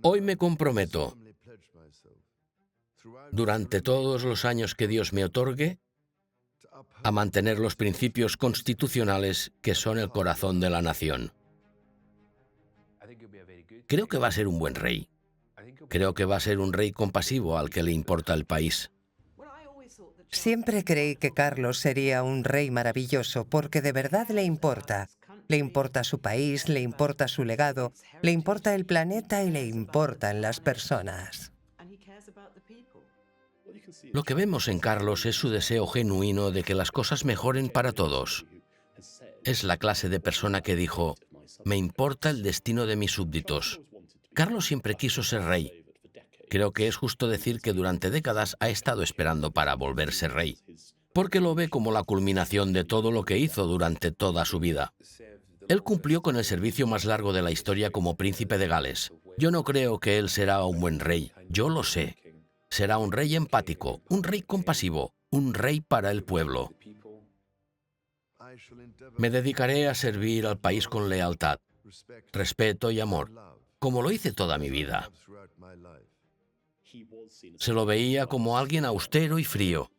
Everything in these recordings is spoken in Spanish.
Hoy me comprometo, durante todos los años que Dios me otorgue, a mantener los principios constitucionales que son el corazón de la nación. Creo que va a ser un buen rey. Creo que va a ser un rey compasivo al que le importa el país. Siempre creí que Carlos sería un rey maravilloso porque de verdad le importa. Le importa su país, le importa su legado, le importa el planeta y le importan las personas. Lo que vemos en Carlos es su deseo genuino de que las cosas mejoren para todos. Es la clase de persona que dijo, me importa el destino de mis súbditos. Carlos siempre quiso ser rey. Creo que es justo decir que durante décadas ha estado esperando para volverse rey, porque lo ve como la culminación de todo lo que hizo durante toda su vida. Él cumplió con el servicio más largo de la historia como príncipe de Gales. Yo no creo que él será un buen rey, yo lo sé. Será un rey empático, un rey compasivo, un rey para el pueblo. Me dedicaré a servir al país con lealtad, respeto y amor, como lo hice toda mi vida. Se lo veía como alguien austero y frío.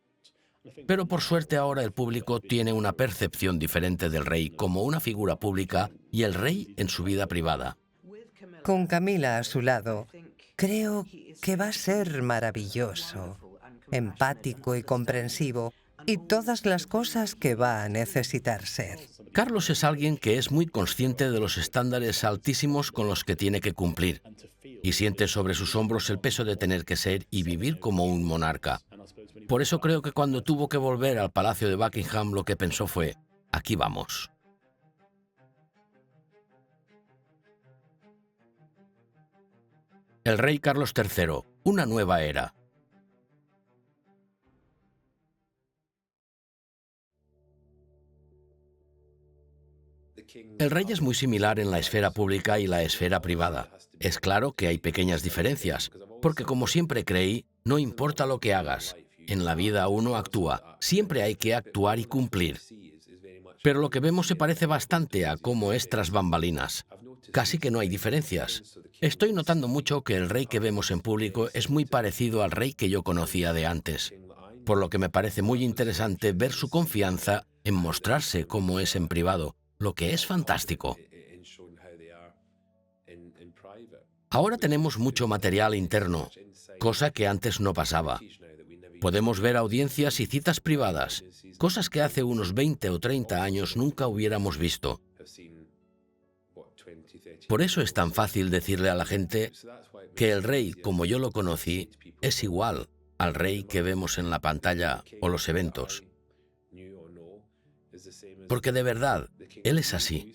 Pero por suerte ahora el público tiene una percepción diferente del rey como una figura pública y el rey en su vida privada. Con Camila a su lado, creo que va a ser maravilloso, empático y comprensivo, y todas las cosas que va a necesitar ser. Carlos es alguien que es muy consciente de los estándares altísimos con los que tiene que cumplir y siente sobre sus hombros el peso de tener que ser y vivir como un monarca. Por eso creo que cuando tuvo que volver al Palacio de Buckingham lo que pensó fue, aquí vamos. El rey Carlos III, una nueva era. El rey es muy similar en la esfera pública y la esfera privada. Es claro que hay pequeñas diferencias, porque como siempre creí, no importa lo que hagas, en la vida uno actúa, siempre hay que actuar y cumplir. Pero lo que vemos se parece bastante a cómo es tras bambalinas. Casi que no hay diferencias. Estoy notando mucho que el rey que vemos en público es muy parecido al rey que yo conocía de antes, por lo que me parece muy interesante ver su confianza en mostrarse como es en privado, lo que es fantástico. Ahora tenemos mucho material interno, cosa que antes no pasaba. Podemos ver audiencias y citas privadas, cosas que hace unos 20 o 30 años nunca hubiéramos visto. Por eso es tan fácil decirle a la gente que el rey, como yo lo conocí, es igual al rey que vemos en la pantalla o los eventos. Porque de verdad, él es así.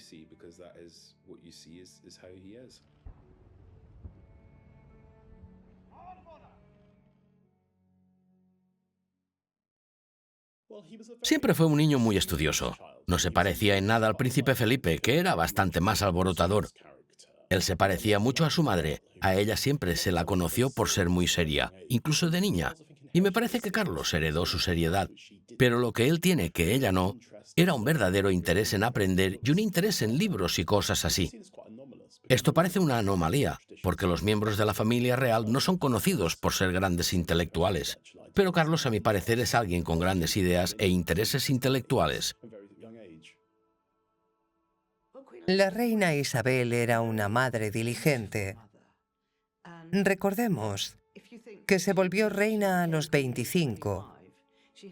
Siempre fue un niño muy estudioso. No se parecía en nada al príncipe Felipe, que era bastante más alborotador. Él se parecía mucho a su madre. A ella siempre se la conoció por ser muy seria, incluso de niña. Y me parece que Carlos heredó su seriedad. Pero lo que él tiene que ella no, era un verdadero interés en aprender y un interés en libros y cosas así. Esto parece una anomalía, porque los miembros de la familia real no son conocidos por ser grandes intelectuales. Pero Carlos, a mi parecer, es alguien con grandes ideas e intereses intelectuales. La reina Isabel era una madre diligente. Recordemos que se volvió reina a los 25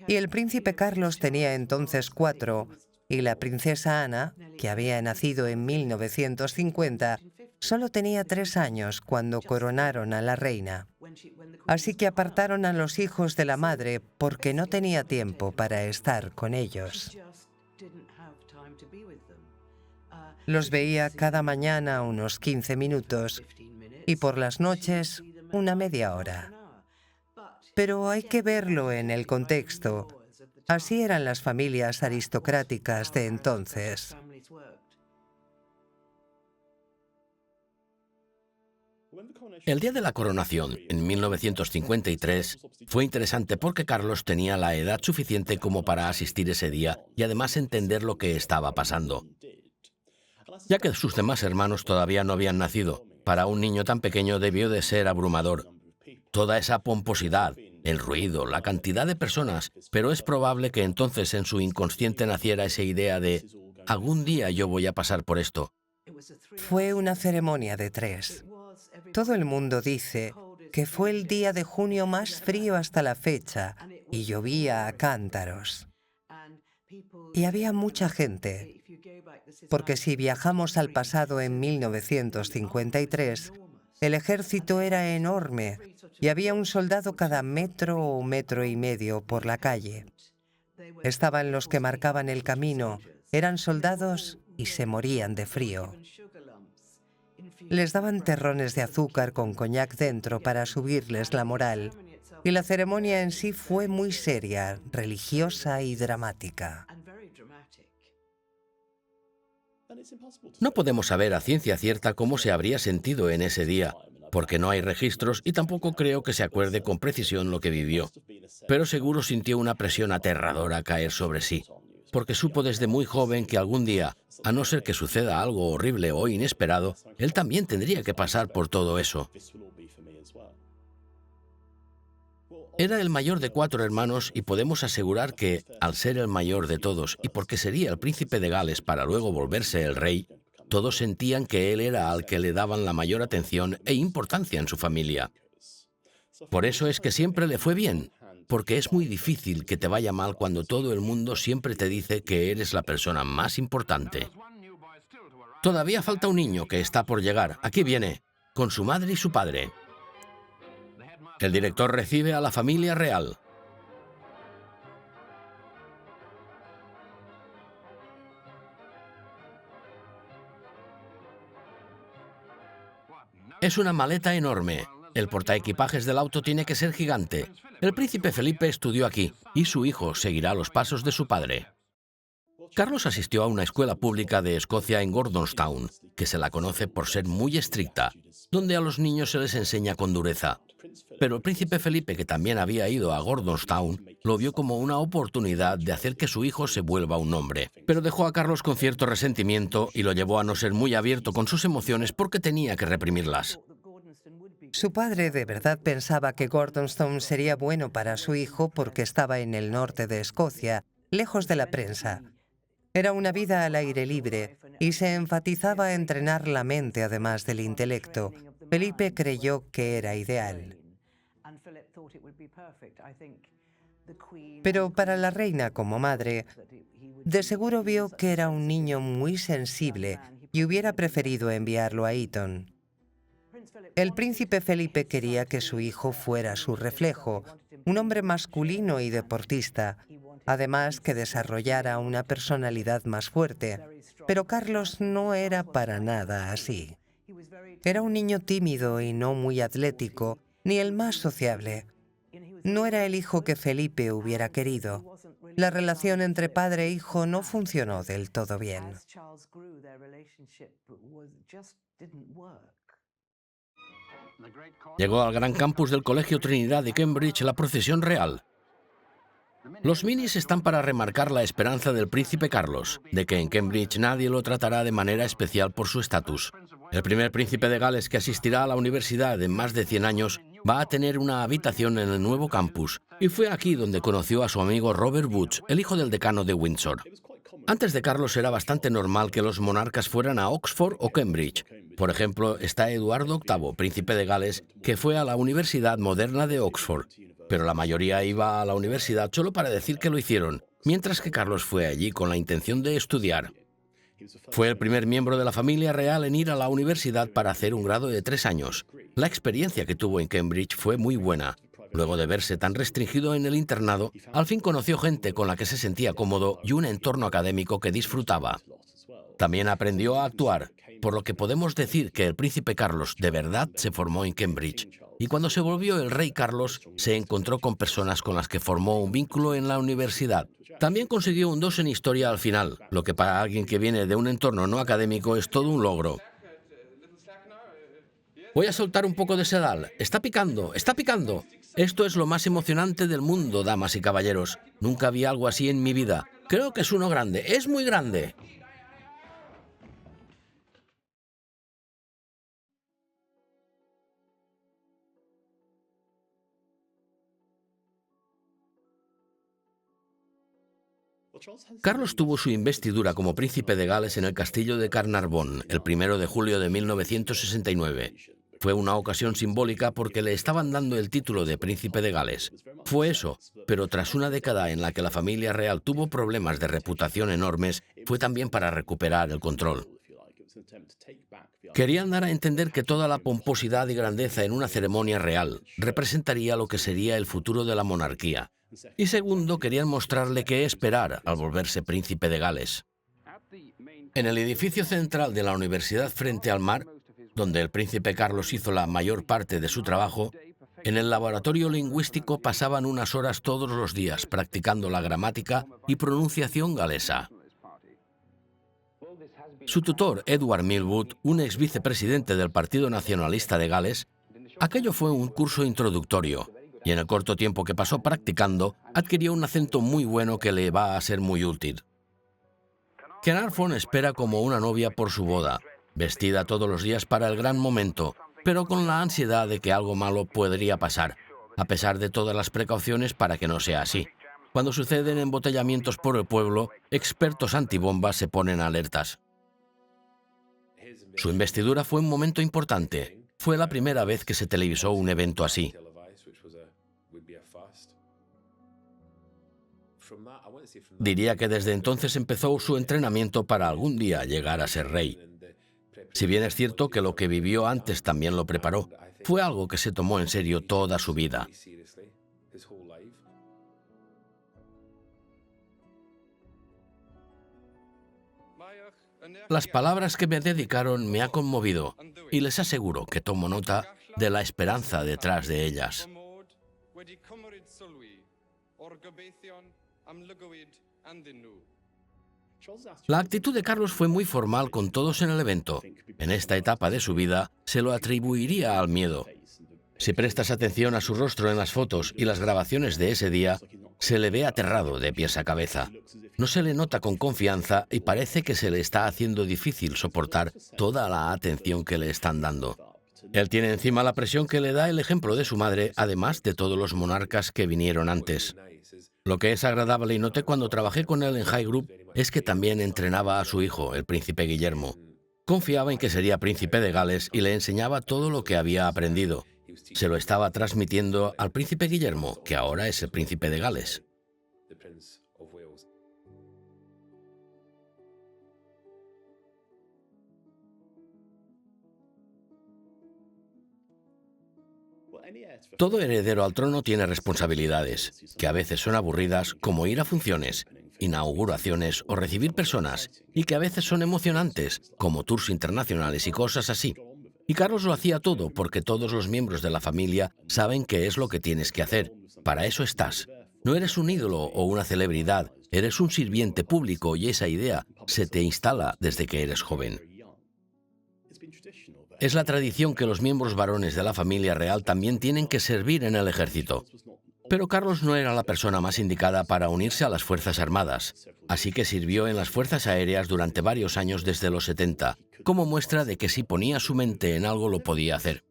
y el príncipe Carlos tenía entonces 4 y la princesa Ana, que había nacido en 1950, solo tenía 3 años cuando coronaron a la reina. Así que apartaron a los hijos de la madre porque no tenía tiempo para estar con ellos. Los veía cada mañana unos 15 minutos y por las noches una media hora. Pero hay que verlo en el contexto. Así eran las familias aristocráticas de entonces. El día de la coronación, en 1953, fue interesante porque Carlos tenía la edad suficiente como para asistir ese día y además entender lo que estaba pasando, ya que sus demás hermanos todavía no habían nacido, Para un niño tan pequeño debió de ser abrumador. Toda esa pomposidad, el ruido, la cantidad de personas, pero es probable que entonces en su inconsciente naciera esa idea de «algún día yo voy a pasar por esto». Fue una ceremonia de 3. Todo el mundo dice que fue el día de junio más frío hasta la fecha y llovía a cántaros. Y había mucha gente, porque si viajamos al pasado en 1953, el ejército era enorme y había un soldado cada metro o metro y medio por la calle. Estaban los que marcaban el camino, eran soldados y se morían de frío. Les daban terrones de azúcar con coñac dentro para subirles la moral, y la ceremonia en sí fue muy seria, religiosa y dramática. No podemos saber a ciencia cierta cómo se habría sentido en ese día, porque no hay registros y tampoco creo que se acuerde con precisión lo que vivió. Pero seguro sintió una presión aterradora caer sobre sí, porque supo desde muy joven que algún día, a no ser que suceda algo horrible o inesperado, él también tendría que pasar por todo eso. Era el mayor de 4 hermanos y podemos asegurar que, al ser el mayor de todos y porque sería el príncipe de Gales para luego volverse el rey, todos sentían que él era al que le daban la mayor atención e importancia en su familia. Por eso es que siempre le fue bien, porque es muy difícil que te vaya mal cuando todo el mundo siempre te dice que eres la persona más importante. Todavía falta un niño que está por llegar. Aquí viene, con su madre y su padre. El director recibe a la familia real. Es una maleta enorme. El portaequipajes del auto tiene que ser gigante. El príncipe Felipe estudió aquí y su hijo seguirá los pasos de su padre. Carlos asistió a una escuela pública de Escocia en Gordonstown, que se la conoce por ser muy estricta, donde a los niños se les enseña con dureza. Pero el príncipe Felipe, que también había ido a Gordonstown, lo vio como una oportunidad de hacer que su hijo se vuelva un hombre. Pero dejó a Carlos con cierto resentimiento y lo llevó a no ser muy abierto con sus emociones porque tenía que reprimirlas. Su padre de verdad pensaba que Gordonstown sería bueno para su hijo porque estaba en el norte de Escocia, lejos de la prensa. Era una vida al aire libre y se enfatizaba entrenar la mente además del intelecto. Felipe creyó que era ideal. Pero para la reina como madre, de seguro vio que era un niño muy sensible y hubiera preferido enviarlo a Eton. El príncipe Felipe quería que su hijo fuera su reflejo, un hombre masculino y deportista, además que desarrollara una personalidad más fuerte. Pero Carlos no era para nada así. Era un niño tímido y no muy atlético, ni el más sociable. No era el hijo que Felipe hubiera querido. La relación entre padre e hijo no funcionó del todo bien. Llegó al gran campus del Colegio Trinidad de Cambridge la procesión real. Los minis están para remarcar la esperanza del príncipe Carlos, de que en Cambridge nadie lo tratará de manera especial por su estatus. El primer príncipe de Gales que asistirá a la universidad en más de 100 años va a tener una habitación en el nuevo campus, y fue aquí donde conoció a su amigo Robert Woods, el hijo del decano de Windsor. Antes de Carlos era bastante normal que los monarcas fueran a Oxford o Cambridge. Por ejemplo, está Eduardo VIII, príncipe de Gales, que fue a la Universidad Moderna de Oxford. Pero la mayoría iba a la universidad solo para decir que lo hicieron, mientras que Carlos fue allí con la intención de estudiar. Fue el primer miembro de la familia real en ir a la universidad para hacer un grado de 3 años. La experiencia que tuvo en Cambridge fue muy buena. Luego de verse tan restringido en el internado, al fin conoció gente con la que se sentía cómodo y un entorno académico que disfrutaba. También aprendió a actuar, por lo que podemos decir que el príncipe Carlos de verdad se formó en Cambridge. Y cuando se volvió el rey Carlos, se encontró con personas con las que formó un vínculo en la universidad. También consiguió un 2 en historia al final, lo que para alguien que viene de un entorno no académico es todo un logro. Voy a soltar un poco de sedal. ¡Está picando! ¡Está picando! Esto es lo más emocionante del mundo, damas y caballeros. Nunca vi algo así en mi vida. Creo que es uno grande. ¡Es muy grande! Carlos tuvo su investidura como príncipe de Gales en el castillo de Carnarvon el 1 de julio de 1969. Fue una ocasión simbólica porque le estaban dando el título de príncipe de Gales. Fue eso, pero tras una década en la que la familia real tuvo problemas de reputación enormes, fue también para recuperar el control. Querían dar a entender que toda la pomposidad y grandeza en una ceremonia real representaría lo que sería el futuro de la monarquía. Y segundo, querían mostrarle qué esperar al volverse príncipe de Gales. En el edificio central de la universidad frente al mar, donde el príncipe Carlos hizo la mayor parte de su trabajo, en el laboratorio lingüístico pasaban unas horas todos los días practicando la gramática y pronunciación galesa. Su tutor, Edward Millwood, un ex vicepresidente del Partido Nacionalista de Gales, aquello fue un curso introductorio, y en el corto tiempo que pasó practicando, adquirió un acento muy bueno que le va a ser muy útil. Carnarvon espera como una novia por su boda, vestida todos los días para el gran momento, pero con la ansiedad de que algo malo podría pasar, a pesar de todas las precauciones para que no sea así. Cuando suceden embotellamientos por el pueblo, expertos antibombas se ponen alertas. Su investidura fue un momento importante. Fue la primera vez que se televisó un evento así. Diría que desde entonces empezó su entrenamiento para algún día llegar a ser rey. Si bien es cierto que lo que vivió antes también lo preparó, fue algo que se tomó en serio toda su vida. Las palabras que me dedicaron me han conmovido y les aseguro que tomo nota de la esperanza detrás de ellas. La actitud de Carlos fue muy formal con todos en el evento. En esta etapa de su vida se lo atribuiría al miedo. Si prestas atención a su rostro en las fotos y las grabaciones de ese día, se le ve aterrado de pies a cabeza. No se le nota con confianza y parece que se le está haciendo difícil soportar toda la atención que le están dando. Él tiene encima la presión que le da el ejemplo de su madre, además de todos los monarcas que vinieron antes. Lo que es agradable y noté cuando trabajé con él en High Group es que también entrenaba a su hijo, el príncipe Guillermo. Confiaba en que sería príncipe de Gales y le enseñaba todo lo que había aprendido. Se lo estaba transmitiendo al príncipe Guillermo, que ahora es el príncipe de Gales. Todo heredero al trono tiene responsabilidades, que a veces son aburridas, como ir a funciones, inauguraciones o recibir personas, y que a veces son emocionantes, como tours internacionales y cosas así. Y Carlos lo hacía todo porque todos los miembros de la familia saben qué es lo que tienes que hacer. Para eso estás. No eres un ídolo o una celebridad, eres un sirviente público y esa idea se te instala desde que eres joven. Es la tradición que los miembros varones de la familia real también tienen que servir en el ejército. Pero Carlos no era la persona más indicada para unirse a las Fuerzas Armadas, así que sirvió en las Fuerzas Aéreas durante varios años desde los 70, como muestra de que si ponía su mente en algo lo podía hacer.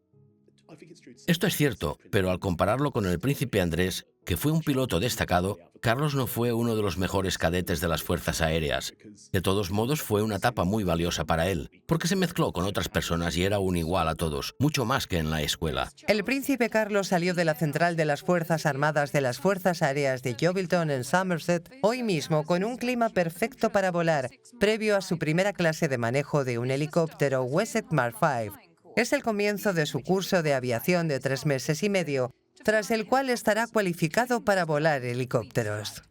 Esto es cierto, pero al compararlo con el príncipe Andrés, que fue un piloto destacado, Carlos no fue uno de los mejores cadetes de las Fuerzas Aéreas. De todos modos, fue una etapa muy valiosa para él, porque se mezcló con otras personas y era un igual a todos, mucho más que en la escuela. El príncipe Carlos salió de la central de las Fuerzas Armadas de las Fuerzas Aéreas de Yeovilton en Somerset hoy mismo con un clima perfecto para volar, previo a su primera clase de manejo de un helicóptero Wessex Mark V. Es el comienzo de su curso de aviación de 3 meses y medio, tras el cual estará cualificado para volar helicópteros.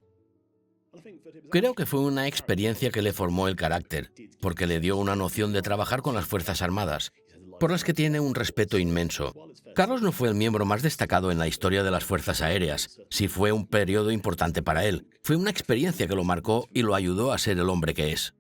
Creo que fue una experiencia que le formó el carácter, porque le dio una noción de trabajar con las Fuerzas Armadas, por las que tiene un respeto inmenso. Carlos no fue el miembro más destacado en la historia de las Fuerzas Aéreas. Sí fue un periodo importante para él. Fue una experiencia que lo marcó y lo ayudó a ser el hombre que es.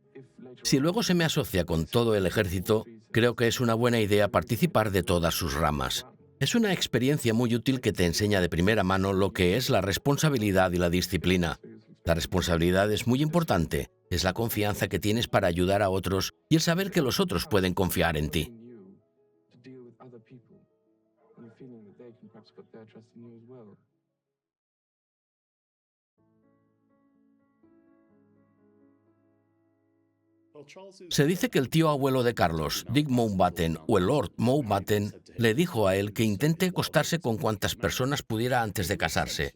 Si luego se me asocia con todo el ejército, creo que es una buena idea participar de todas sus ramas. Es una experiencia muy útil que te enseña de primera mano lo que es la responsabilidad y la disciplina. La responsabilidad es muy importante, es la confianza que tienes para ayudar a otros y el saber que los otros pueden confiar en ti. Se dice que el tío abuelo de Carlos, Dick Mountbatten, o el Lord Mountbatten, le dijo a él que intente acostarse con cuantas personas pudiera antes de casarse.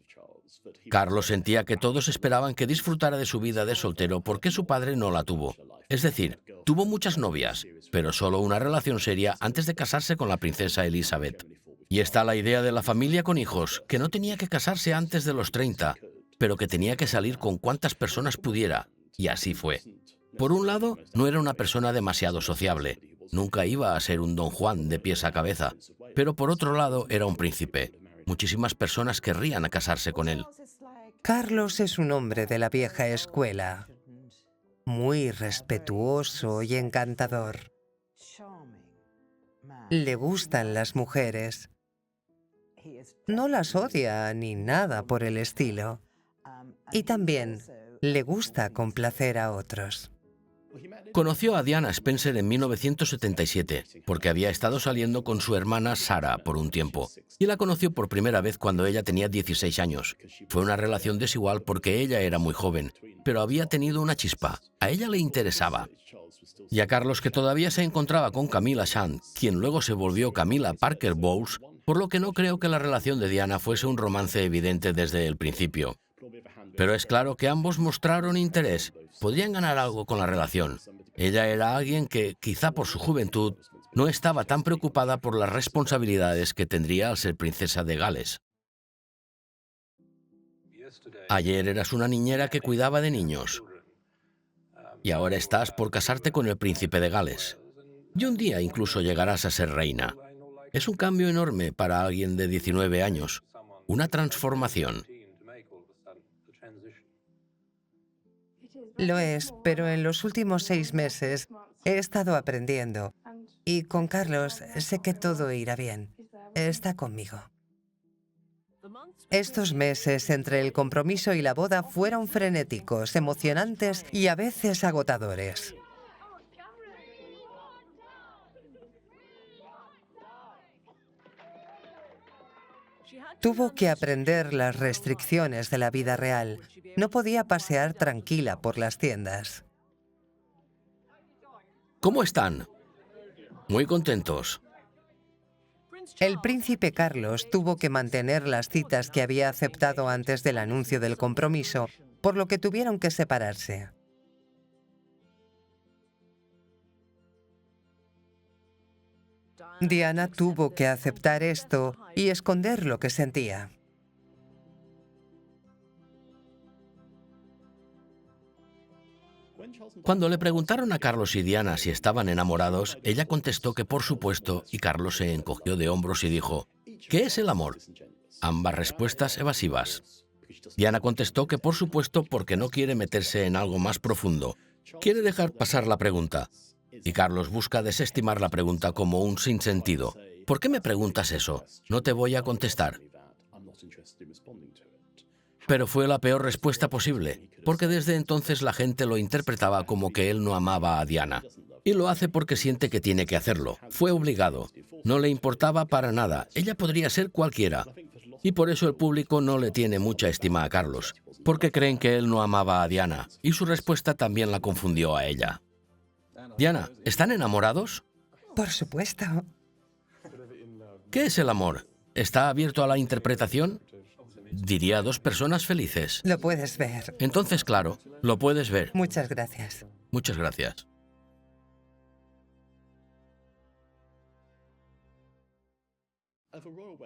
Carlos sentía que todos esperaban que disfrutara de su vida de soltero porque su padre no la tuvo. Es decir, tuvo muchas novias, pero solo una relación seria antes de casarse con la princesa Elizabeth. Y está la idea de la familia con hijos, que no tenía que casarse antes de los 30, pero que tenía que salir con cuantas personas pudiera, y así fue. Por un lado, no era una persona demasiado sociable, nunca iba a ser un Don Juan de pies a cabeza, pero por otro lado era un príncipe. Muchísimas personas querrían casarse con él. Carlos es un hombre de la vieja escuela, muy respetuoso y encantador. Le gustan las mujeres. No las odia ni nada por el estilo. Y también le gusta complacer a otros. Conoció a Diana Spencer en 1977, porque había estado saliendo con su hermana Sarah por un tiempo, y la conoció por primera vez cuando ella tenía 16 años. Fue una relación desigual porque ella era muy joven, pero había tenido una chispa. A ella le interesaba. Y a Carlos, que todavía se encontraba con Camilla Shand, quien luego se volvió Camilla Parker Bowles, por lo que no creo que la relación de Diana fuese un romance evidente desde el principio. Pero es claro que ambos mostraron interés. Podrían ganar algo con la relación. Ella era alguien que, quizá por su juventud, no estaba tan preocupada por las responsabilidades que tendría al ser princesa de Gales. Ayer eras una niñera que cuidaba de niños. Y ahora estás por casarte con el príncipe de Gales. Y un día incluso llegarás a ser reina. Es un cambio enorme para alguien de 19 años. Una transformación. Lo es, pero en los últimos 6 meses he estado aprendiendo. Y con Carlos sé que todo irá bien. Está conmigo. Estos meses entre el compromiso y la boda fueron frenéticos, emocionantes y a veces agotadores. Tuvo que aprender las restricciones de la vida real. No podía pasear tranquila por las tiendas. ¿Cómo están? Muy contentos. El príncipe Carlos tuvo que mantener las citas que había aceptado antes del anuncio del compromiso, por lo que tuvieron que separarse. Diana tuvo que aceptar esto y esconder lo que sentía. Cuando le preguntaron a Carlos y Diana si estaban enamorados, ella contestó que por supuesto, y Carlos se encogió de hombros y dijo, ¿qué es el amor? Ambas respuestas evasivas. Diana contestó que por supuesto porque no quiere meterse en algo más profundo. Quiere dejar pasar la pregunta. Y Carlos busca desestimar la pregunta como un sinsentido. ¿Por qué me preguntas eso? No te voy a contestar. Pero fue la peor respuesta posible, porque desde entonces la gente lo interpretaba como que él no amaba a Diana. Y lo hace porque siente que tiene que hacerlo. Fue obligado. No le importaba para nada. Ella podría ser cualquiera. Y por eso el público no le tiene mucha estima a Carlos, porque creen que él no amaba a Diana, y su respuesta también la confundió a ella. Diana, ¿están enamorados? Por supuesto. ¿Qué es el amor? ¿Está abierto a la interpretación? Diría 2 personas felices. Lo puedes ver. Entonces, claro, lo puedes ver. Muchas gracias. Muchas gracias.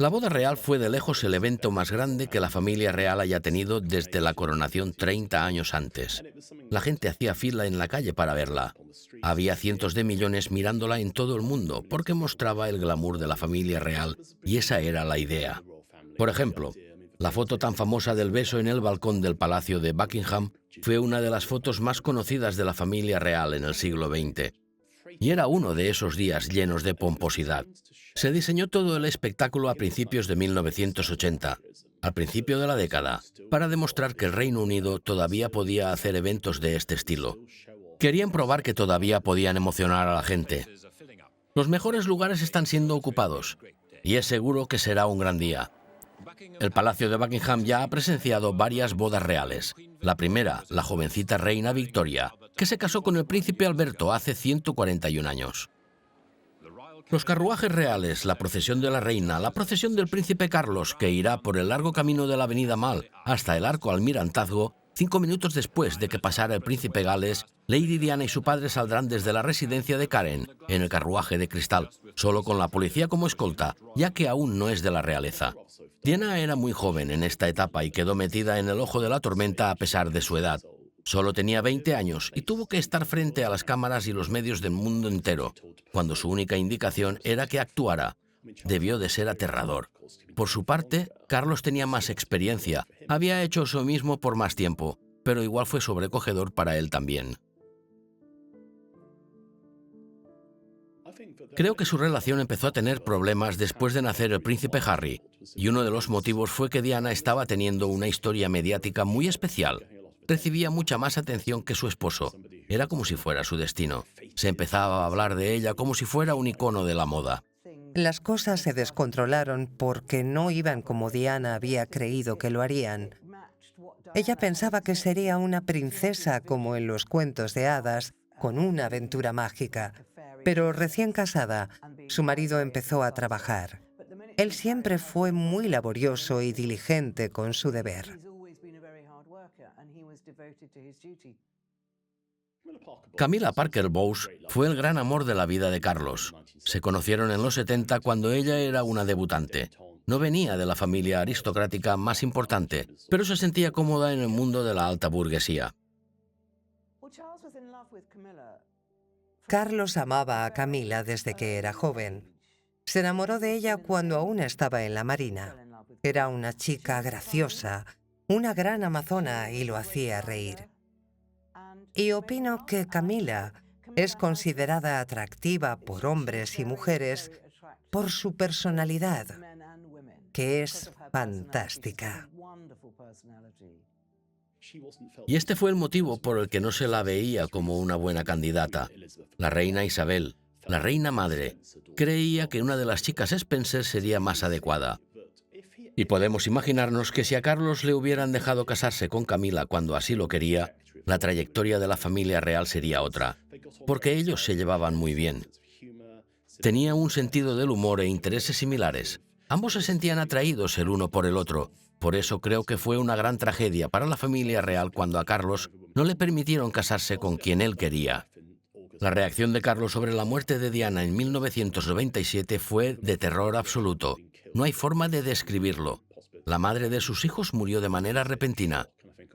La boda real fue de lejos el evento más grande que la familia real haya tenido desde la coronación 30 años antes. La gente hacía fila en la calle para verla. Había cientos de millones mirándola en todo el mundo porque mostraba el glamour de la familia real y esa era la idea. Por ejemplo, la foto tan famosa del beso en el balcón del Palacio de Buckingham fue una de las fotos más conocidas de la familia real en el siglo XX. Y era uno de esos días llenos de pomposidad. Se diseñó todo el espectáculo a principios de 1980, al principio de la década, para demostrar que el Reino Unido todavía podía hacer eventos de este estilo. Querían probar que todavía podían emocionar a la gente. Los mejores lugares están siendo ocupados, y es seguro que será un gran día. El Palacio de Buckingham ya ha presenciado varias bodas reales. La primera, la jovencita reina Victoria. que se casó con el príncipe Alberto hace 141 años. Los carruajes reales, la procesión de la reina, la procesión del príncipe Carlos, que irá por el largo camino de la avenida Mall hasta el Arco Almirantazgo, 5 minutos después de que pasara el príncipe Gales, Lady Diana y su padre saldrán desde la residencia de Karen, en el carruaje de cristal, solo con la policía como escolta, ya que aún no es de la realeza. Diana era muy joven en esta etapa y quedó metida en el ojo de la tormenta a pesar de su edad. Solo tenía 20 años y tuvo que estar frente a las cámaras y los medios del mundo entero, cuando su única indicación era que actuara. Debió de ser aterrador. Por su parte, Carlos tenía más experiencia, había hecho eso mismo por más tiempo, pero igual fue sobrecogedor para él también. Creo que su relación empezó a tener problemas después de nacer el príncipe Harry, y uno de los motivos fue que Diana estaba teniendo una historia mediática muy especial. Recibía mucha más atención que su esposo. Era como si fuera su destino. Se empezaba a hablar de ella como si fuera un icono de la moda. Las cosas se descontrolaron porque no iban como Diana había creído que lo harían. Ella pensaba que sería una princesa como en los cuentos de hadas, con una aventura mágica. Pero recién casada, su marido empezó a trabajar. Él siempre fue muy laborioso y diligente con su deber. Camilla Parker Bowles fue el gran amor de la vida de Carlos. Se conocieron en los 70 cuando ella era una debutante. No venía de la familia aristocrática más importante, pero se sentía cómoda en el mundo de la alta burguesía. Carlos amaba a Camila desde que era joven. Se enamoró de ella cuando aún estaba en la marina. Era una chica graciosa, una gran amazona y lo hacía reír. Y opino que Camila es considerada atractiva por hombres y mujeres por su personalidad, que es fantástica. Y este fue el motivo por el que no se la veía como una buena candidata. La reina Isabel, la reina madre, creía que una de las chicas Spencer sería más adecuada. Y podemos imaginarnos que si a Carlos le hubieran dejado casarse con Camila cuando así lo quería, la trayectoria de la familia real sería otra, porque ellos se llevaban muy bien. Tenían un sentido del humor e intereses similares. Ambos se sentían atraídos el uno por el otro. Por eso creo que fue una gran tragedia para la familia real cuando a Carlos no le permitieron casarse con quien él quería. La reacción de Carlos sobre la muerte de Diana en 1997 fue de terror absoluto. No hay forma de describirlo. La madre de sus hijos murió de manera repentina.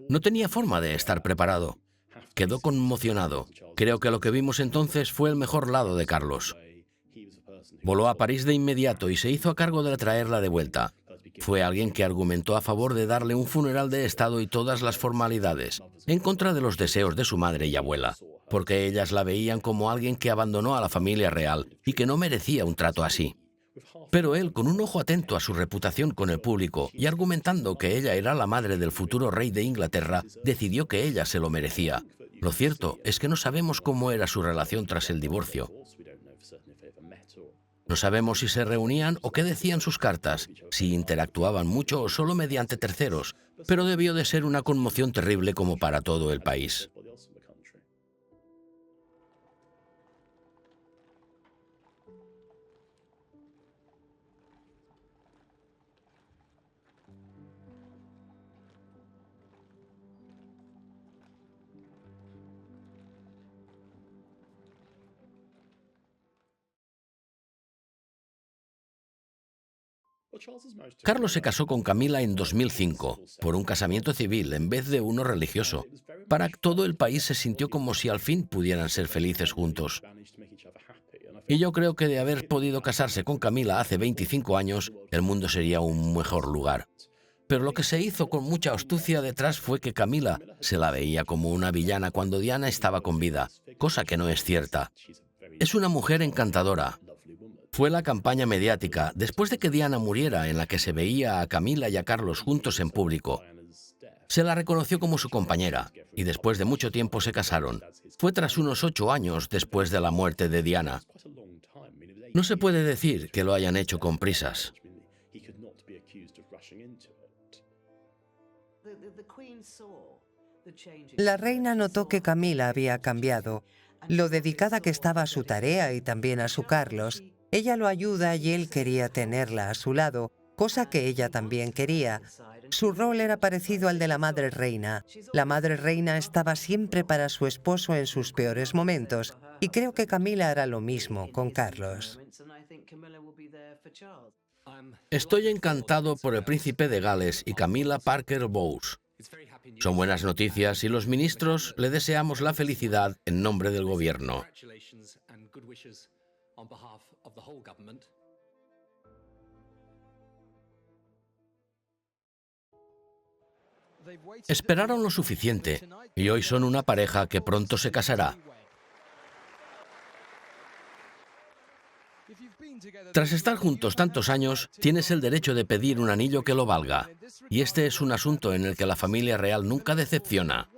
No tenía forma de estar preparado. Quedó conmocionado. Creo que lo que vimos entonces fue el mejor lado de Carlos. Voló a París de inmediato y se hizo a cargo de traerla de vuelta. Fue alguien que argumentó a favor de darle un funeral de Estado y todas las formalidades, en contra de los deseos de su madre y abuela, porque ellas la veían como alguien que abandonó a la familia real y que no merecía un trato así. Pero él, con un ojo atento a su reputación con el público y argumentando que ella era la madre del futuro rey de Inglaterra, decidió que ella se lo merecía. Lo cierto es que no sabemos cómo era su relación tras el divorcio. No sabemos si se reunían o qué decían sus cartas, si interactuaban mucho o solo mediante terceros, pero debió de ser una conmoción terrible como para todo el país. Carlos se casó con Camila en 2005, por un casamiento civil en vez de uno religioso. Para todo el país se sintió como si al fin pudieran ser felices juntos. Y yo creo que de haber podido casarse con Camila hace 25 años, el mundo sería un mejor lugar. Pero lo que se hizo con mucha astucia detrás fue que Camila se la veía como una villana cuando Diana estaba con vida, cosa que no es cierta. Es una mujer encantadora. Fue la campaña mediática, después de que Diana muriera, en la que se veía a Camila y a Carlos juntos en público. Se la reconoció como su compañera, y después de mucho tiempo se casaron. Fue tras unos 8 años después de la muerte de Diana. No se puede decir que lo hayan hecho con prisas. La reina notó que Camila había cambiado, lo dedicada que estaba a su tarea y también a su Carlos. Ella lo ayuda y él quería tenerla a su lado, cosa que ella también quería. Su rol era parecido al de la madre reina. La madre reina estaba siempre para su esposo en sus peores momentos, y creo que Camila hará lo mismo con Carlos. Estoy encantado por el príncipe de Gales y Camilla Parker Bowles. Son buenas noticias y los ministros le deseamos la felicidad en nombre del gobierno. Esperaron lo suficiente y hoy son una pareja que pronto se casará. Tras estar juntos tantos años, tienes el derecho de pedir un anillo que lo valga. Y este es un asunto en el que la familia real nunca decepciona.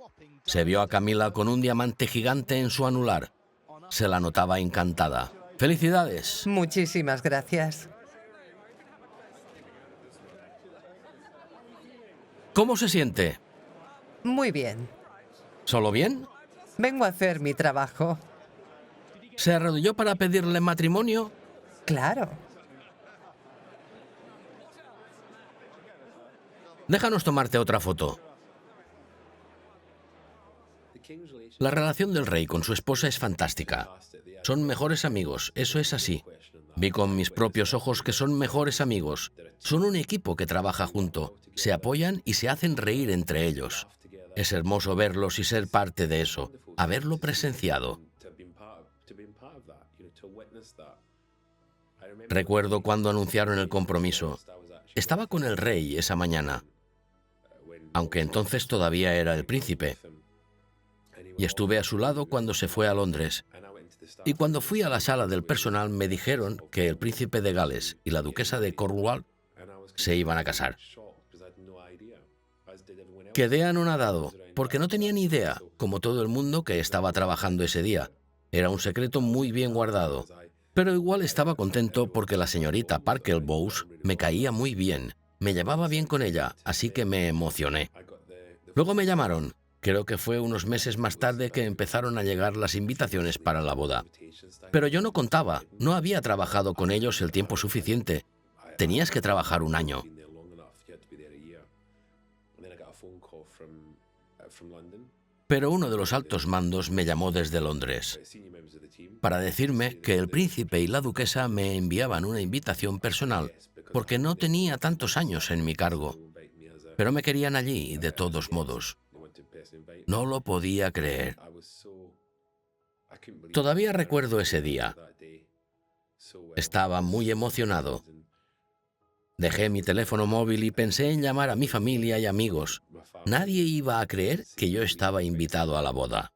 Se vio a Camila con un diamante gigante en su anular. Se la notaba encantada. ¡Felicidades! Muchísimas gracias. ¿Cómo se siente? Muy bien. ¿Solo bien? Vengo a hacer mi trabajo. ¿Se arrodilló para pedirle matrimonio? Claro. Déjanos tomarte otra foto. La relación del rey con su esposa es fantástica. Son mejores amigos, eso es así. Vi con mis propios ojos que son mejores amigos. Son un equipo que trabaja junto, se apoyan y se hacen reír entre ellos. Es hermoso verlos y ser parte de eso, haberlo presenciado. Recuerdo cuando anunciaron el compromiso. Estaba con el rey esa mañana, aunque entonces todavía era el príncipe. Y estuve a su lado cuando se fue a Londres. Y cuando fui a la sala del personal me dijeron que el príncipe de Gales y la duquesa de Cornwall se iban a casar. Quedé anonadado, porque no tenía ni idea, como todo el mundo, que estaba trabajando ese día. Era un secreto muy bien guardado. Pero igual estaba contento porque la señorita Parker Bowles me caía muy bien. Me llevaba bien con ella, así que me emocioné. Luego me llamaron. Creo que fue unos meses más tarde que empezaron a llegar las invitaciones para la boda. Pero yo no contaba, no había trabajado con ellos el tiempo suficiente. Tenías que trabajar un año. Pero uno de los altos mandos me llamó desde Londres para decirme que el príncipe y la duquesa me enviaban una invitación personal porque no tenía tantos años en mi cargo. Pero me querían allí, de todos modos. No lo podía creer. Todavía recuerdo ese día. Estaba muy emocionado. Dejé mi teléfono móvil y pensé en llamar a mi familia y amigos. Nadie iba a creer que yo estaba invitado a la boda.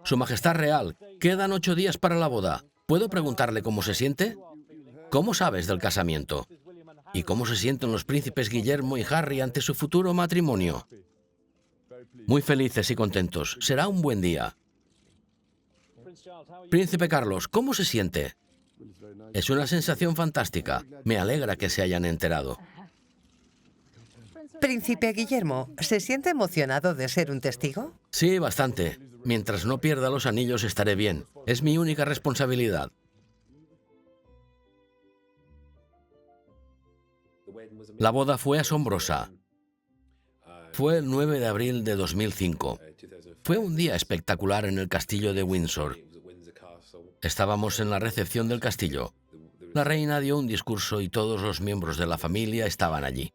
Su Majestad Real, quedan 8 días para la boda. ¿Puedo preguntarle cómo se siente? ¿Cómo sabes del casamiento? ¿Y cómo se sienten los príncipes Guillermo y Harry ante su futuro matrimonio? Muy felices y contentos. Será un buen día. Príncipe Carlos, ¿cómo se siente? Es una sensación fantástica. Me alegra que se hayan enterado. Príncipe Guillermo, ¿se siente emocionado de ser un testigo? Sí, bastante. Mientras no pierda los anillos estaré bien. Es mi única responsabilidad. La boda fue asombrosa. Fue el 9 de abril de 2005. Fue un día espectacular en el castillo de Windsor. Estábamos en la recepción del castillo. La reina dio un discurso y todos los miembros de la familia estaban allí.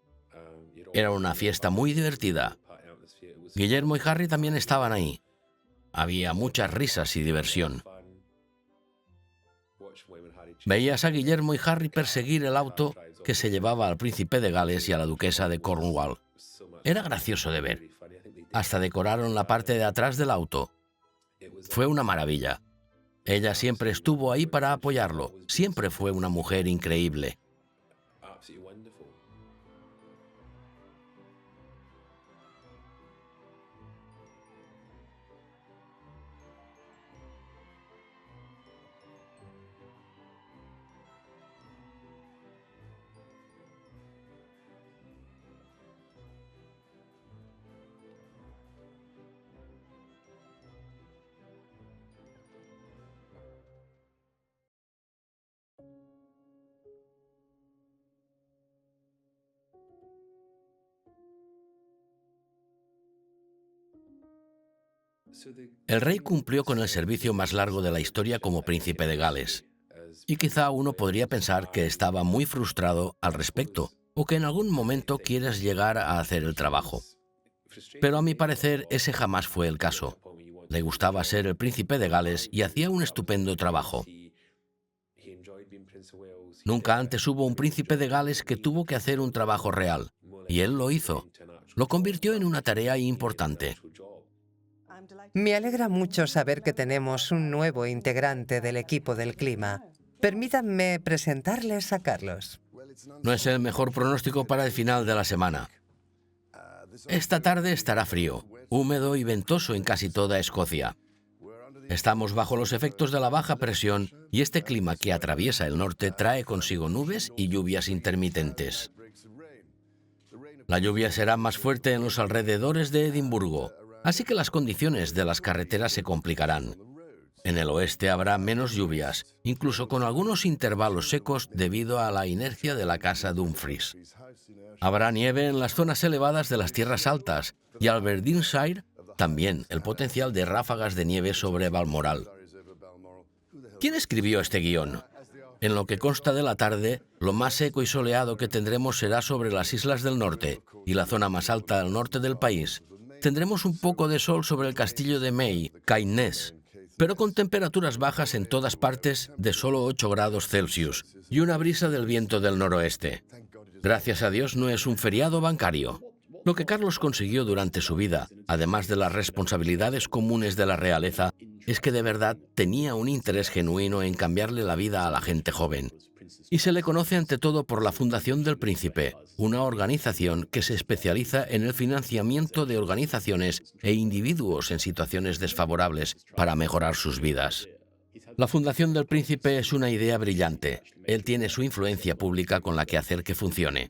Era una fiesta muy divertida. Guillermo y Harry también estaban ahí. Había muchas risas y diversión. Veías a Guillermo y Harry perseguir el auto que se llevaba al príncipe de Gales y a la duquesa de Cornwall. Era gracioso de ver. Hasta decoraron la parte de atrás del auto. Fue una maravilla. Ella siempre estuvo ahí para apoyarlo. Siempre fue una mujer increíble. El rey cumplió con el servicio más largo de la historia como príncipe de Gales. Y quizá uno podría pensar que estaba muy frustrado al respecto, o que en algún momento quieres llegar a hacer el trabajo. Pero a mi parecer ese jamás fue el caso. Le gustaba ser el príncipe de Gales y hacía un estupendo trabajo. Nunca antes hubo un príncipe de Gales que tuvo que hacer un trabajo real, y él lo hizo. Lo convirtió en una tarea importante. Me alegra mucho saber que tenemos un nuevo integrante del equipo del clima. Permítanme presentarles a Carlos. No es el mejor pronóstico para el final de la semana. Esta tarde estará frío, húmedo y ventoso en casi toda Escocia. Estamos bajo los efectos de la baja presión y este clima que atraviesa el norte trae consigo nubes y lluvias intermitentes. La lluvia será más fuerte en los alrededores de Edimburgo, así que las condiciones de las carreteras se complicarán. En el oeste habrá menos lluvias, incluso con algunos intervalos secos debido a la inercia de la casa Dumfries. Habrá nieve en las zonas elevadas de las tierras altas y Aberdeenshire también el potencial de ráfagas de nieve sobre Balmoral. ¿Quién escribió este guión? En lo que consta de la tarde, lo más seco y soleado que tendremos será sobre las islas del norte y la zona más alta al norte del país. Tendremos un poco de sol sobre el castillo de May, Caithness, pero con temperaturas bajas en todas partes de solo 8 grados Celsius y una brisa del viento del noroeste. Gracias a Dios no es un feriado bancario. Lo que Carlos consiguió durante su vida, además de las responsabilidades comunes de la realeza, es que de verdad tenía un interés genuino en cambiarle la vida a la gente joven. Y se le conoce ante todo por la Fundación del Príncipe, una organización que se especializa en el financiamiento de organizaciones e individuos en situaciones desfavorables para mejorar sus vidas. La Fundación del Príncipe es una idea brillante. Él tiene su influencia pública con la que hacer que funcione.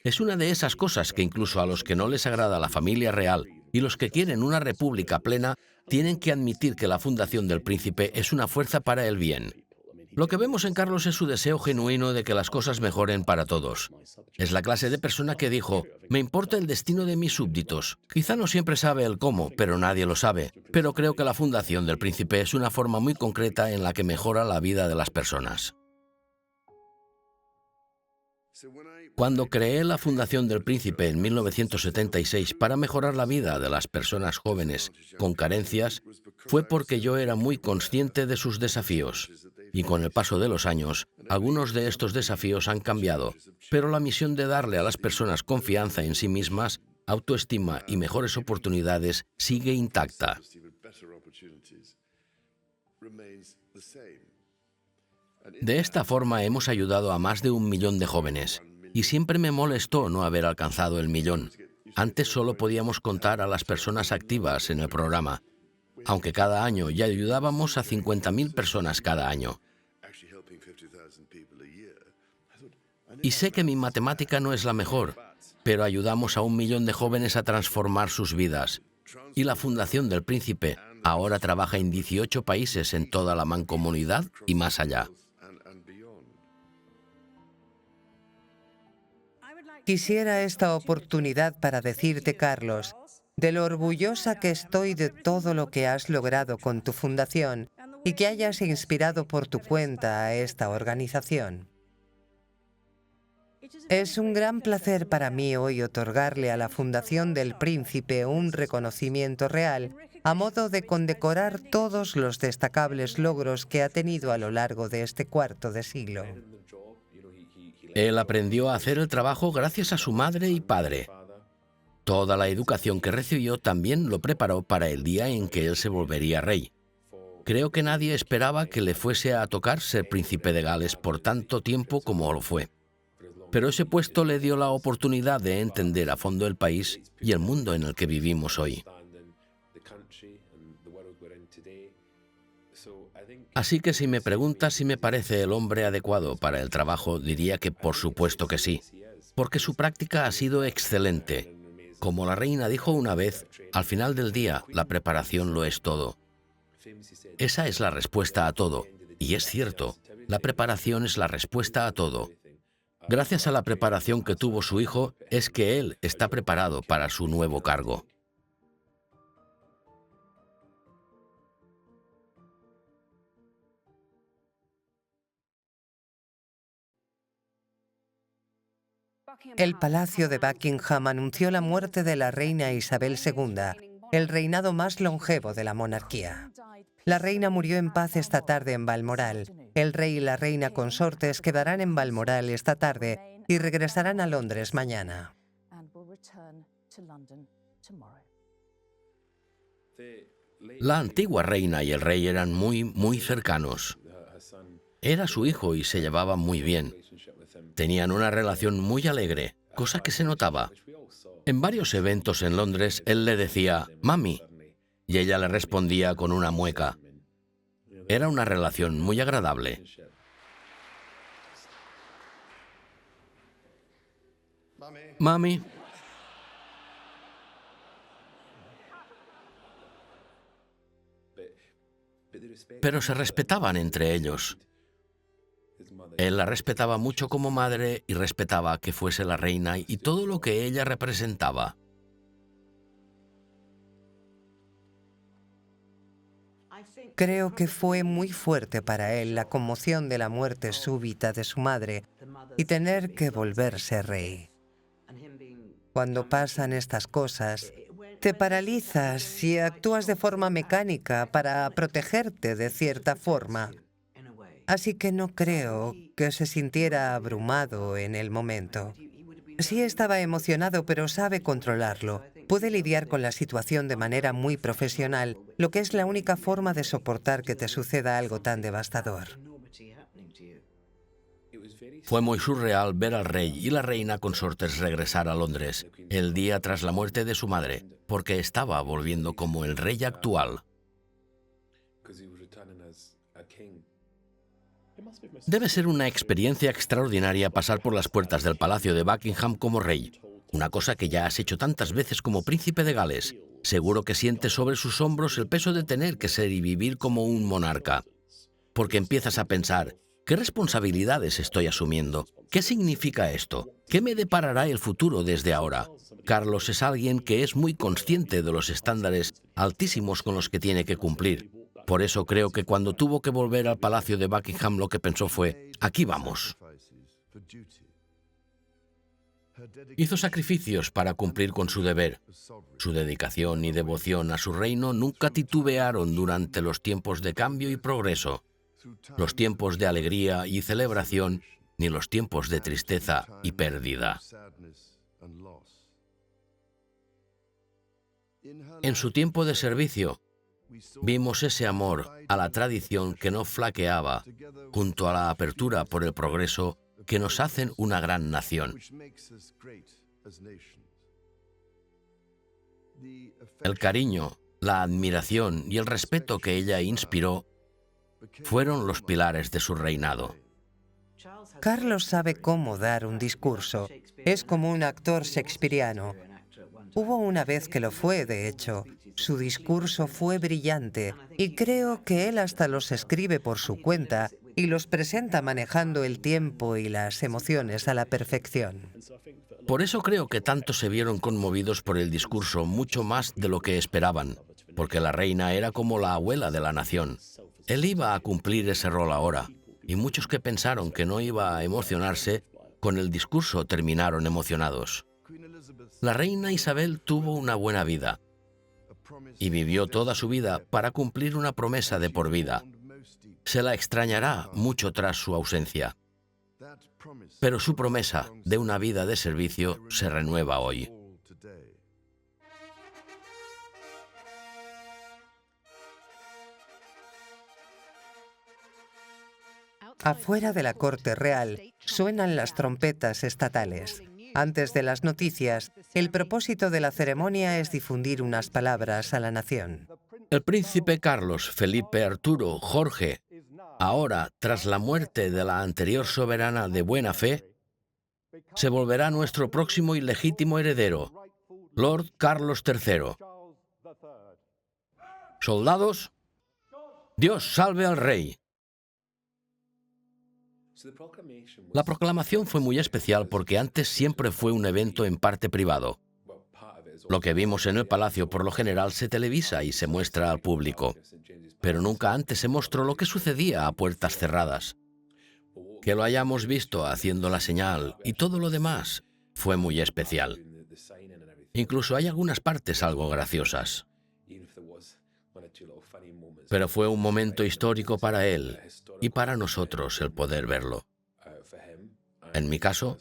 Es una de esas cosas que incluso a los que no les agrada la familia real y los que quieren una república plena, tienen que admitir que la Fundación del Príncipe es una fuerza para el bien. Lo que vemos en Carlos es su deseo genuino de que las cosas mejoren para todos. Es la clase de persona que dijo, me importa el destino de mis súbditos. Quizá no siempre sabe el cómo, pero nadie lo sabe. Pero creo que la Fundación del Príncipe es una forma muy concreta en la que mejora la vida de las personas. Cuando creé la Fundación del Príncipe en 1976 para mejorar la vida de las personas jóvenes con carencias, fue porque yo era muy consciente de sus desafíos. Y con el paso de los años, algunos de estos desafíos han cambiado, pero la misión de darle a las personas confianza en sí mismas, autoestima y mejores oportunidades sigue intacta. De esta forma hemos ayudado a más de 1 millón de jóvenes, y siempre me molestó no haber alcanzado el millón. Antes solo podíamos contar a las personas activas en el programa, aunque cada año ya ayudábamos a 50.000 personas cada año. Y sé que mi matemática no es la mejor, pero ayudamos a 1 millón de jóvenes a transformar sus vidas. Y la Fundación del Príncipe ahora trabaja en 18 países en toda la Mancomunidad y más allá. Quisiera esta oportunidad para decirte, Carlos, de lo orgullosa que estoy de todo lo que has logrado con tu fundación y que hayas inspirado por tu cuenta a esta organización. Es un gran placer para mí hoy otorgarle a la Fundación del Príncipe un reconocimiento real a modo de condecorar todos los destacables logros que ha tenido a lo largo de este cuarto de siglo. Él aprendió a hacer el trabajo gracias a su madre y padre. Toda la educación que recibió también lo preparó para el día en que él se volvería rey. Creo que nadie esperaba que le fuese a tocar ser príncipe de Gales por tanto tiempo como lo fue. Pero ese puesto le dio la oportunidad de entender a fondo el país y el mundo en el que vivimos hoy. Así que si me preguntas si me parece el hombre adecuado para el trabajo, diría que por supuesto que sí, porque su práctica ha sido excelente. Como la reina dijo una vez, al final del día, la preparación lo es todo. Esa es la respuesta a todo, y es cierto, la preparación es la respuesta a todo. Gracias a la preparación que tuvo su hijo, es que él está preparado para su nuevo cargo. El Palacio de Buckingham anunció la muerte de la reina Isabel II, el reinado más longevo de la monarquía. La reina murió en paz esta tarde en Balmoral. El rey y la reina consortes quedarán en Balmoral esta tarde y regresarán a Londres mañana. La antigua reina y el rey eran muy cercanos. Era su hijo y se llevaban muy bien. Tenían una relación muy alegre, cosa que se notaba. En varios eventos en Londres, él le decía, «Mami», y ella le respondía con una mueca. Era una relación muy agradable. «Mami». Pero se respetaban entre ellos. Él la respetaba mucho como madre y respetaba que fuese la reina y todo lo que ella representaba. Creo que fue muy fuerte para él la conmoción de la muerte súbita de su madre y tener que volverse rey. Cuando pasan estas cosas, te paralizas y actúas de forma mecánica para protegerte de cierta forma. Así que no creo que se sintiera abrumado en el momento. Sí estaba emocionado, pero sabe controlarlo. Puede lidiar con la situación de manera muy profesional, lo que es la única forma de soportar que te suceda algo tan devastador. Fue muy surreal ver al rey y la reina consortes regresar a Londres el día tras la muerte de su madre, porque estaba volviendo como el rey actual. Debe ser una experiencia extraordinaria pasar por las puertas del Palacio de Buckingham como rey, una cosa que ya has hecho tantas veces como príncipe de Gales. Seguro que sientes sobre sus hombros el peso de tener que ser y vivir como un monarca, porque empiezas a pensar, ¿qué responsabilidades estoy asumiendo? ¿Qué significa esto? ¿Qué me deparará el futuro desde ahora? Carlos es alguien que es muy consciente de los estándares altísimos con los que tiene que cumplir. Por eso creo que cuando tuvo que volver al Palacio de Buckingham lo que pensó fue, aquí vamos. Hizo sacrificios para cumplir con su deber. Su dedicación y devoción a su reino nunca titubearon durante los tiempos de cambio y progreso, los tiempos de alegría y celebración, ni los tiempos de tristeza y pérdida. En su tiempo de servicio, vimos ese amor a la tradición que no flaqueaba, junto a la apertura por el progreso que nos hacen una gran nación. El cariño, la admiración y el respeto que ella inspiró fueron los pilares de su reinado. Carlos sabe cómo dar un discurso. Es como un actor shakespeariano. Hubo una vez que lo fue, de hecho. Su discurso fue brillante y creo que él hasta los escribe por su cuenta y los presenta manejando el tiempo y las emociones a la perfección. Por eso creo que tantos se vieron conmovidos por el discurso, mucho más de lo que esperaban, porque la reina era como la abuela de la nación. Él iba a cumplir ese rol ahora, y muchos que pensaron que no iba a emocionarse, con el discurso terminaron emocionados. La reina Isabel tuvo una buena vida y vivió toda su vida para cumplir una promesa de por vida. Se la extrañará mucho tras su ausencia, pero su promesa de una vida de servicio se renueva hoy. Afuera de la corte real suenan las trompetas estatales. Antes de las noticias, el propósito de la ceremonia es difundir unas palabras a la nación. El príncipe Carlos, Felipe, Arturo, Jorge, ahora, tras la muerte de la anterior soberana de buena fe, se volverá nuestro próximo y legítimo heredero, Lord Carlos III. Soldados, Dios salve al rey. La proclamación fue muy especial porque antes siempre fue un evento en parte privado. Lo que vimos en el palacio por lo general se televisa y se muestra al público, pero nunca antes se mostró lo que sucedía a puertas cerradas. Que lo hayamos visto haciendo la señal y todo lo demás Fue muy especial. Incluso hay algunas partes algo graciosas. Pero fue un momento histórico para él y para nosotros el poder verlo. En mi caso,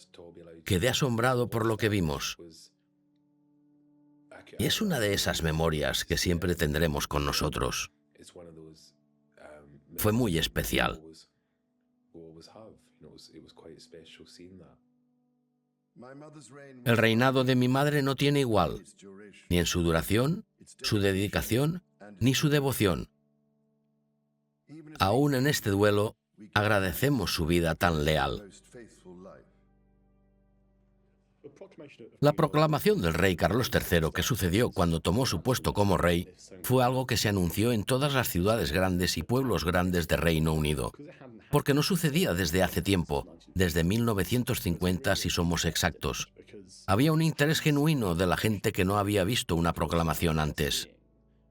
quedé asombrado por lo que vimos. Y es una de esas memorias que siempre tendremos con nosotros. Fue muy especial. El reinado de mi madre no tiene igual, ni en su duración, su dedicación, ni su devoción. Aún en este duelo, agradecemos su vida tan leal. La proclamación del rey Carlos III, que sucedió cuando tomó su puesto como rey, fue algo que se anunció en todas las ciudades grandes y pueblos grandes de Reino Unido, porque no sucedía desde hace tiempo, desde 1950 si somos exactos. Había un interés genuino de la gente que no había visto una proclamación antes.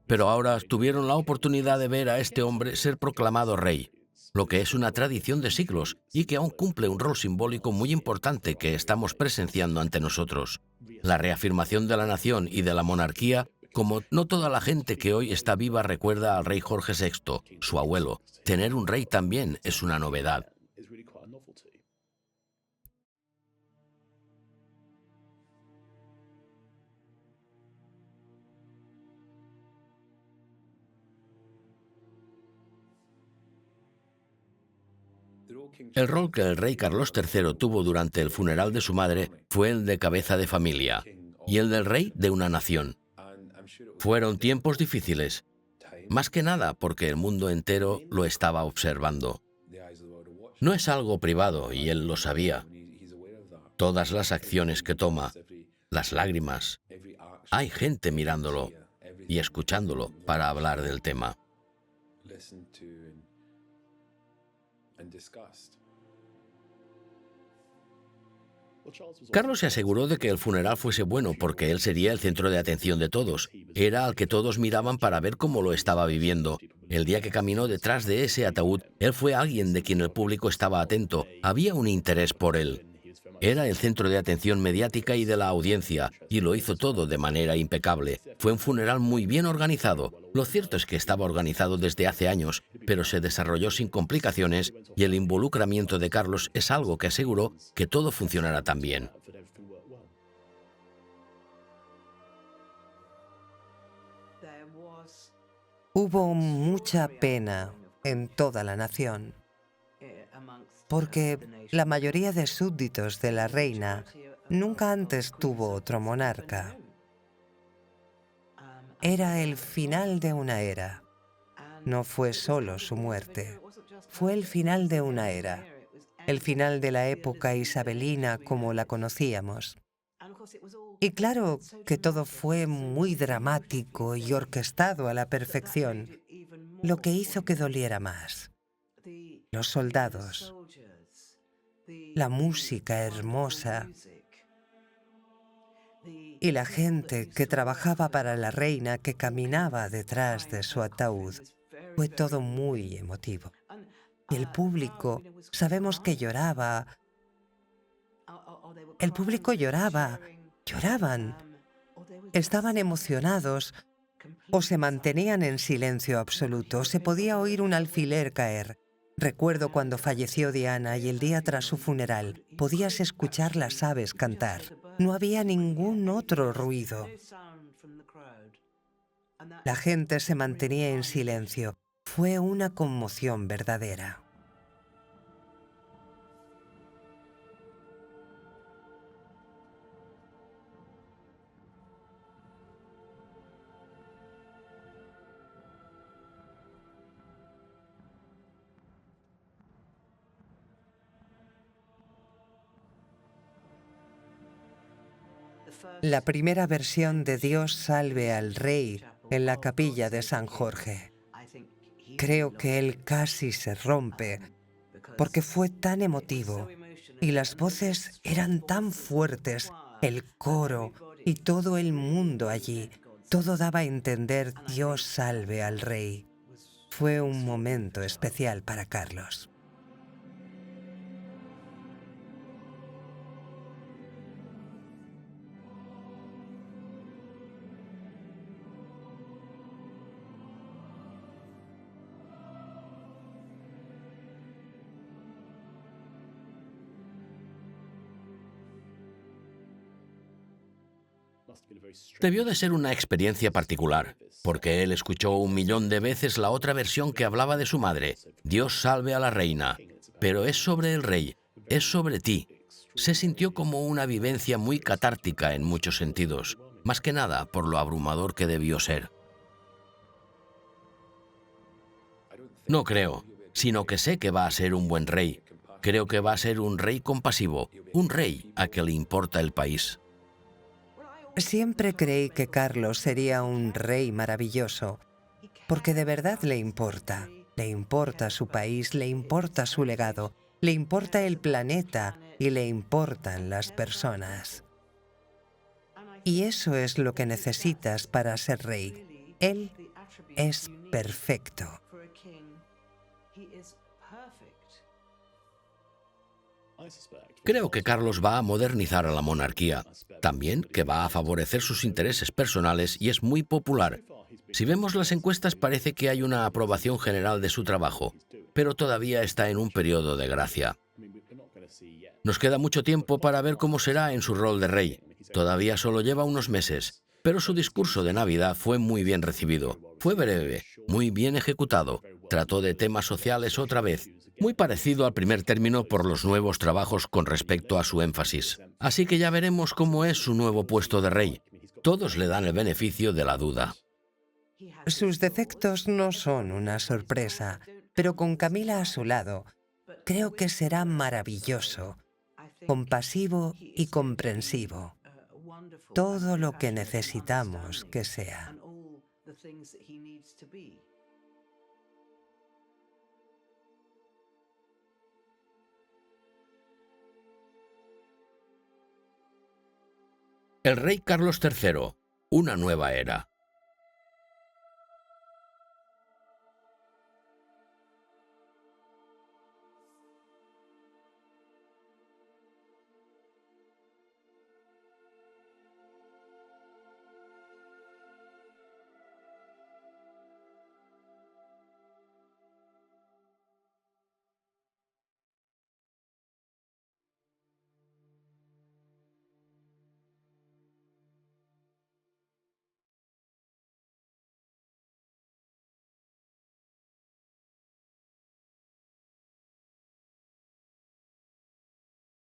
Pero ahora tuvieron la oportunidad de ver a este hombre ser proclamado rey, lo que es una tradición de siglos y que aún cumple un rol simbólico muy importante que estamos presenciando ante nosotros. La reafirmación de la nación y de la monarquía, como no toda la gente que hoy está viva recuerda al rey Jorge VI, su abuelo. Tener un rey también es una novedad. El rol que el rey Carlos III tuvo durante el funeral de su madre fue el de cabeza de familia y el del rey de una nación. Fueron tiempos difíciles, más que nada porque el mundo entero lo estaba observando. No es algo privado y él lo sabía. Todas las acciones que toma, las lágrimas, hay gente mirándolo y escuchándolo para hablar del tema. Carlos se aseguró de que el funeral fuese bueno porque él sería el centro de atención de todos. Era al que todos miraban para ver cómo lo estaba viviendo. El día que caminó detrás de ese ataúd, él fue alguien de quien el público estaba atento. Había un interés por él. Era el centro de atención mediática y de la audiencia, y lo hizo todo de manera impecable. Fue un funeral muy bien organizado. Lo cierto es que estaba organizado desde hace años, pero se desarrolló sin complicaciones, y el involucramiento de Carlos es algo que aseguró que todo funcionara tan bien. Hubo mucha pena en toda la nación, porque la mayoría de súbditos de la reina nunca antes tuvo otro monarca. Era el final de una era. No fue solo su muerte, fue el final de una era, el final de la época isabelina como la conocíamos. Y claro que todo fue muy dramático y orquestado a la perfección, lo que hizo que doliera más. Los soldados, la música hermosa y la gente que trabajaba para la reina que caminaba detrás de su ataúd. Fue todo muy emotivo. Y el público, sabemos que lloraba. El público lloraba, lloraban, estaban emocionados o se mantenían en silencio absoluto. Se podía oír un alfiler caer. Recuerdo cuando falleció Diana y el día tras su funeral, podías escuchar las aves cantar. No había ningún otro ruido. La gente se mantenía en silencio. Fue una conmoción verdadera. La primera versión de Dios salve al rey en la capilla de San Jorge. Creo que él casi se rompe porque fue tan emotivo y las voces eran tan fuertes, el coro y todo el mundo allí. Todo daba a entender Dios salve al rey. Fue un momento especial para Carlos. Debió de ser una experiencia particular, porque él escuchó 1.000.000 de veces la otra versión que hablaba de su madre, Dios salve a la reina, pero es sobre el rey, es sobre ti. Se sintió como una vivencia muy catártica en muchos sentidos, más que nada por lo abrumador que debió ser. No creo, sino que sé que va a ser un buen rey. Creo que va a ser un rey compasivo, un rey a que le importa el país. Siempre creí que Carlos sería un rey maravilloso, porque de verdad le importa su país, le importa su legado, le importa el planeta y le importan las personas. Y eso es lo que necesitas para ser rey. Él es perfecto. Creo que Carlos va a modernizar a la monarquía, también que va a favorecer sus intereses personales y es muy popular. Si vemos las encuestas parece que hay una aprobación general de su trabajo, pero todavía está en un periodo de gracia. Nos queda mucho tiempo para ver cómo será en su rol de rey. Todavía solo lleva unos meses, pero su discurso de Navidad fue muy bien recibido. Fue breve, muy bien ejecutado. Trató de temas sociales otra vez, muy parecido al primer término por los nuevos trabajos con respecto a su énfasis. Así que ya veremos cómo es su nuevo puesto de rey. Todos le dan el beneficio de la duda. Sus defectos no son una sorpresa, pero con Camila a su lado, creo que será maravilloso, compasivo y comprensivo. Todo lo que necesitamos que sea. El rey Carlos III, una nueva era.